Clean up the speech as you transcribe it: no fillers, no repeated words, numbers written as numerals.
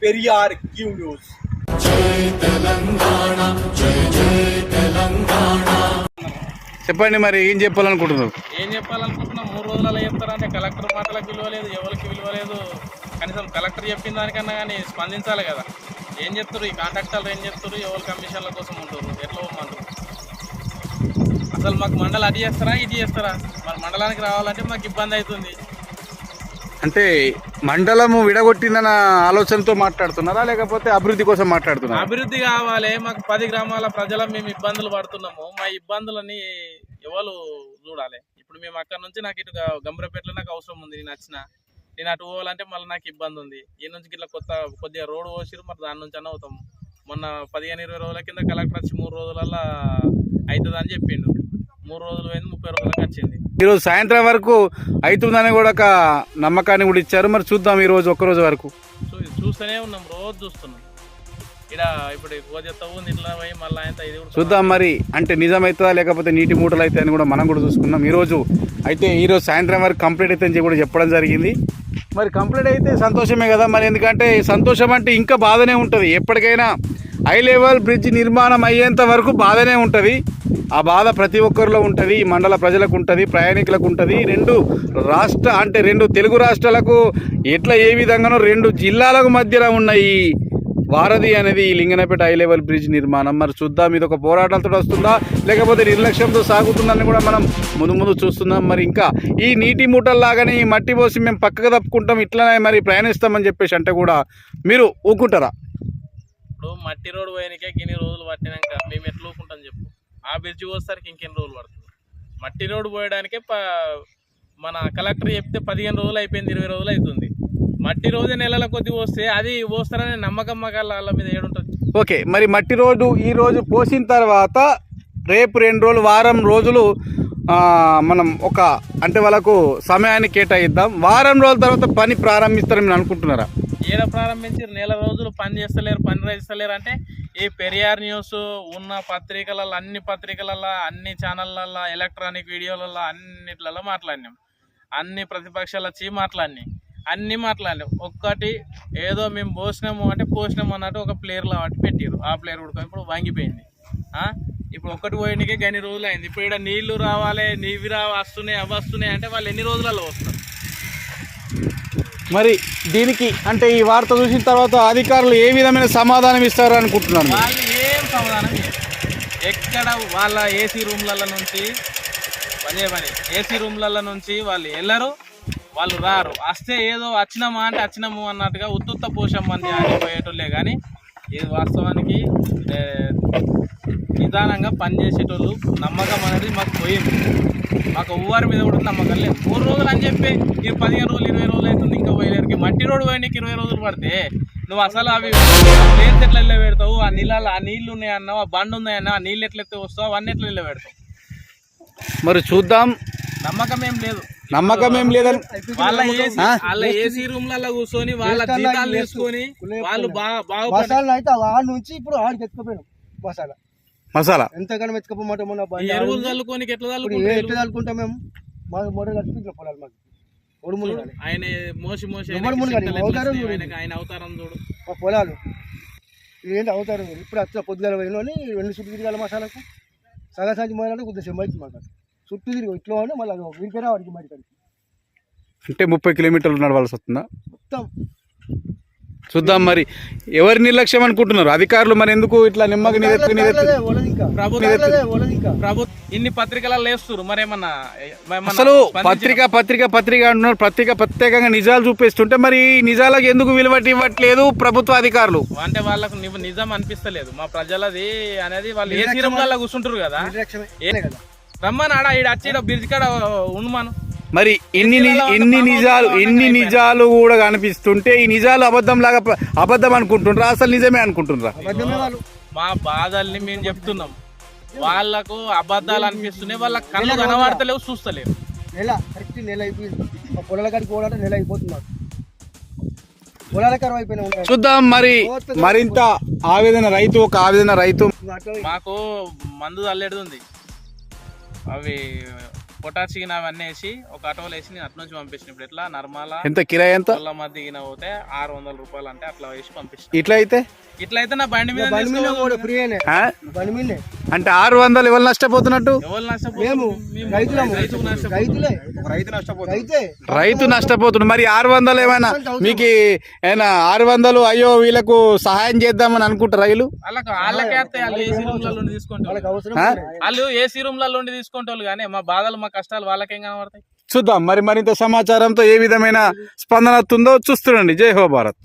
Periyar Q news. చెప్పండి, మరి ఏం చెప్పాలనుకుంటున్నారు? ఏం చెప్పాలనుకుంటున్నాం? 3 రోజులలో చెప్తారంటే కలెక్టర్ మాటలకు విలువ లేదు, ఎవరికి విలువ లేదు. కనీసం కలెక్టర్ చెప్పిన దానికన్నా కానీ స్పందించాలి కదా. ఏం చెప్తారు ఈ కాంట్రాక్టర్లు? ఏం చెప్తారు? ఎవరు కమిషన్ల కోసం ఉంటారు? ఎట్లా పోమంటారు? అసలు మాకు మండలం అది చేస్తారా, ఇది చేస్తారా? మరి మండలానికి రావాలంటే మాకు ఇబ్బంది అవుతుంది. అంటే మండలము విడగొట్టిందన్న ఆలోచనతో మాట్లాడుతున్నారా, లేకపోతే అభివృద్ధి కోసం మాట్లాడుతున్నారా? అభివృద్ధి కావాలి. మాకు 10 గ్రామాల ప్రజలు మేము ఇబ్బందులు పడుతున్నాము. మా ఇబ్బందులని ఎవరు చూడాలి? ఇప్పుడు మేము అక్కడ నుంచి నాకు ఇటు గంభీరపేటలో నాకు అవసరం ఉంది. నేను అటు పోవాలంటే మళ్ళీ నాకు ఇబ్బంది ఉంది. ఈ నుంచి ఇట్లా కొద్దిగా రోడ్డు పోసిరు, మరి దాని నుంచి అన్న అవుతాము. మొన్న 15-20 రోజుల కింద కలెక్టర్ వచ్చి 3 రోజులల్లో అవుతుంది అని చెప్పిండు. 3 రోజులు పోయింది, 30 రోజులకు వచ్చింది. ఈరోజు సాయంత్రం వరకు అవుతుందని కూడా ఒక నమ్మకాన్ని కూడా ఇచ్చారు. మరి చూద్దాం, ఈ రోజు ఒక్కరోజు వరకు చూస్తూనే ఉన్నాం, రోజు చూస్తున్నాం. ఇక్కడ ఇప్పుడు కోజెత్తవు ఇట్లా పోయి మళ్ళీ ఆయన ఇది చూద్దాం. మరి అంటే నిజమవుతుందా లేకపోతే నీటి మూటలు అయితే అని కూడా మనం కూడా చూసుకున్నాం. ఈరోజు సాయంత్రం వరకు కంప్లీట్ అయితే అని కూడా చెప్పడం జరిగింది. మరి కంప్లీట్ అయితే సంతోషమే కదా. మరి ఎందుకంటే సంతోషం అంటే ఇంకా బాధనే ఉంటుంది. ఎప్పటికైనా హై లెవెల్ బ్రిడ్జ్ నిర్మాణం అయ్యేంత వరకు బాధనే ఉంటుంది. ఆ బాధ ప్రతి ఒక్కరిలో ఉంటుంది. ఈ మండల ప్రజలకు ఉంటుంది, ప్రయాణికులకు ఉంటుంది. రెండు తెలుగు రాష్ట్రాలకు ఎట్లా ఏ విధంగానో 2 జిల్లాలకు మధ్యలో ఉన్న ఈ వారధి అనేది ఈ లింగనపేట హై లెవెల్ బ్రిడ్జ్ నిర్మాణం. మరి చూద్దాం, ఇది ఒక పోరాటాలతో వస్తుందా లేకపోతే నిర్లక్ష్యంతో సాగుతుందని కూడా మనం ముందు చూస్తున్నాం. మరి ఇంకా ఈ నీటి మూటల్లాగానే ఈ మట్టి పోసి మేము పక్కకు తప్పుకుంటాం, ఇట్లనే మరి ప్రయాణిస్తామని చెప్పేసి అంటే కూడా మీరు ఊకుంటారా? ఇప్పుడు మట్టి రోడ్డు పోయానికే ఇన్ని రోజులు పట్టినాక మేము ఎట్లా ఊకుంటాం చెప్పు? ఆ బ్రిడ్జ్ పోసేసరికి ఇంకెన్ని రోజులు పడుతుంది? మట్టి రోడ్డు పోయడానికే మన కలెక్టర్ చెప్తే 15 రోజులు అయిపోయింది, 20 రోజులు అవుతుంది. మట్టి రోజు నెలల కొద్ది పోస్తే అది పోస్తారనే నమ్మకం వాళ్ళ మీద ఏడుంటుంది. ఓకే, మరి మట్టి రోడ్డు ఈ రోజు పోసిన తర్వాత రేపు 2 రోజులు, వారం రోజులు మనం అంటే వాళ్ళకు సమయాన్ని కేటాయిద్దాం. వారం రోజుల తర్వాత పని ప్రారంభిస్తారని మీరు అనుకుంటున్నారా? ఏడ ప్రారంభించారు? నెల రోజులు పని చేస్తలేరు అంటే ఈ పెరియార్ న్యూస్ ఉన్న పత్రికలలో, అన్ని ఛానళ్ళల్లో, ఎలక్ట్రానిక్ వీడియోలలో అన్నిట్లలో మాట్లాడినాం. అన్ని ప్రతిపక్షాలు వచ్చి మాట్లాడినాం. ఒక్కటి ఏదో మేము పోసినాము అన్నట్టు ఒక ప్లేయర్లో వాటి పెట్టారు. ఆ ప్లేయర్ కూడా ఇప్పుడు వంగిపోయింది. ఇప్పుడు ఒక్కటి పోయినకే గని రోజులు అయింది. ఇప్పుడు ఇక్కడ నీళ్లు రావాలి, నీవి వస్తున్నాయి అంటే వాళ్ళు ఎన్ని రోజులలో వస్తారు? మరి దీనికి అంటే ఈ వార్త చూసిన తర్వాత అధికారులు ఏ విధమైన సమాధానం ఇస్తారు అనుకుంటున్నారు? వాళ్ళు ఏం సమాధానం ఎక్కడ వాళ్ళ ఏసీ రూమ్లలో నుంచి వాళ్ళు వెళ్ళరు, వాళ్ళు రారు. వస్తే ఏదో వచ్చినాము అన్నట్టుగా ఉత్తుత్త పోషమ్మని ఆడిపోయేటోళ్ళే. కానీ ఇది వాస్తవానికి నిదానంగా పనిచేసేటోళ్ళు నమ్మకం అనేది మాకు పోయింది. మాకు ఊవారి మీద కూడా నమ్మకం లేదు. 3 రోజులు అని చెప్పి ఇది 15 రోజులు, 20 రోజులు అవుతుంది ఇంకా పోయలేరికి. మట్టి రోడ్డు పోయినకి 20 రోజులు పడితే నువ్వు అసలు అవి ప్లేస్ ఎట్లా ఇళ్ళ పెడతావు? ఆ నీళ్ళు ఉన్నాయన్నావు, ఆ బండి ఉన్నాయన్నా, ఆ నీళ్ళు ఎట్లయితే వస్తావు, అవన్నీ ఎట్లా ఇళ్ళ పెడతావు? మరి చూద్దాం. నమ్మకం ఏం లేదని వాళ్ళ ఏసీ రూమ్లలో కూర్చొని వాళ్ళ జీతాలు తీసుకొని వాళ్ళు మసాలా ఎంతగానో ఎత్తుకపోమంటాం. ఎరువులు చల్లుకొని ఎట్లా చల్లుకుంటాం మేము? మొదలు కట్టించిన పొలాలు మాకు ఆయన మోసి ఆయన అవతారం చూడు. మా పొలాలు ఏంటి అవతారం? ఇప్పుడు అట్లా పొద్దుగల పోయినని 2 చుట్టూ తిరగాలి మసాలకు. సగసాగి మొదలంటే కొద్దిగా సెమ్మైతే మాకు చుట్టూ తిరిగి ఇట్లా అని మళ్ళీ వీరికే రావడానికి మరి అంటే 30 కిలోమీటర్లు నడవాల్సి వస్తుందా? మొత్తం చూద్దాం. మరి ఎవరి నిర్లక్ష్యం అనుకుంటున్నారు అధికారులు? మరి ఎందుకు ఇట్లా ప్రభుత్వం ఇన్ని పత్రికలలో వేస్తారు? మరేమన్నా అసలు పత్రిక అంటున్నారు, ప్రత్యేకంగా నిజాలు చూపిస్తుంటే మరి నిజాలకు ఎందుకు విలువ ఇవ్వట్లేదు ప్రభుత్వ అధికారులు? అంటే వాళ్ళకు నిజం అనిపిస్తలేదు. మా ప్రజలది అనేది వాళ్ళు ఏ తీరంలో కూర్చుంటారు కదా. రమ్మని ఆడ వచ్చి బ్రిడ్జ్ కాడ ఉండమాను. మరి ఎన్ని నిజాలు కూడా కనిపిస్తుంటే ఈ నిజాలు అబద్ధం అనుకుంటుండ్రా, అసలు నిజమే అనుకుంటుండ్రా? మా బాధల్ని మేము చెప్తున్నాం. వాళ్ళకు అబద్ధాలు అనిపిస్తున్నాయి, వాళ్ళ కళ్ళు కనబడతలేవు, చూస్తలేవు. నెల అయిపోయింది. పొలాల కాడికి పోవాలంటే నెల అయిపోతున్నారు. పొలాల కరువు అయిపోయినా. చూద్దాం. మరింత ఆవేదన రైతు మాకు మందు చల్లేది ఉంది. అవి పొటాషిగిన అవన్నీ వేసి ఒక ఆటోలో వేసి నేను అటు నుంచి పంపించిన. ఇప్పుడు ఎట్లా నర్మాల ఎంత కిరాయి ఎంత మధ్య పోతే 600 రూపాయలు అంటే అట్లా వేసి పంపించిన. ఇట్లా అయితే నా బండి మీద తీసుకోవాలి. ఫ్రీనే ఆ? బండి మీదనే అంటే 600 ఎవరు నష్టపోతున్నట్టు? ఎవరు మేము నష్టపోతారు? రైతులము రైతుకు నష్టపోతారు. రైతులే రైతే రైతు నష్టపోతుంది. మరి 600 ఏమైనా మీకు ఏమైనా 600 అయ్యో వీళ్ళకు సహాయం చేద్దామని అనుకుంటారు రైలు? వాళ్ళకే వస్తాయి. వాళ్ళు ఏసీ రూమ్లలో ఉండి తీసుకుంటారు. వాళ్ళకి అవసరం ఆ? లేదు. వాళ్ళు ఏసీ రూమ్లలో ఉండి తీసుకుంటారు కానీ మా బాధలు మా కష్టాలు వాళ్ళకేం కనబడతాయి? చూద్దాం మరి మరింత సమాచారంతో ఏ విధమైన స్పందన వస్తుందో చూస్తుండండి. జై హో భారత్.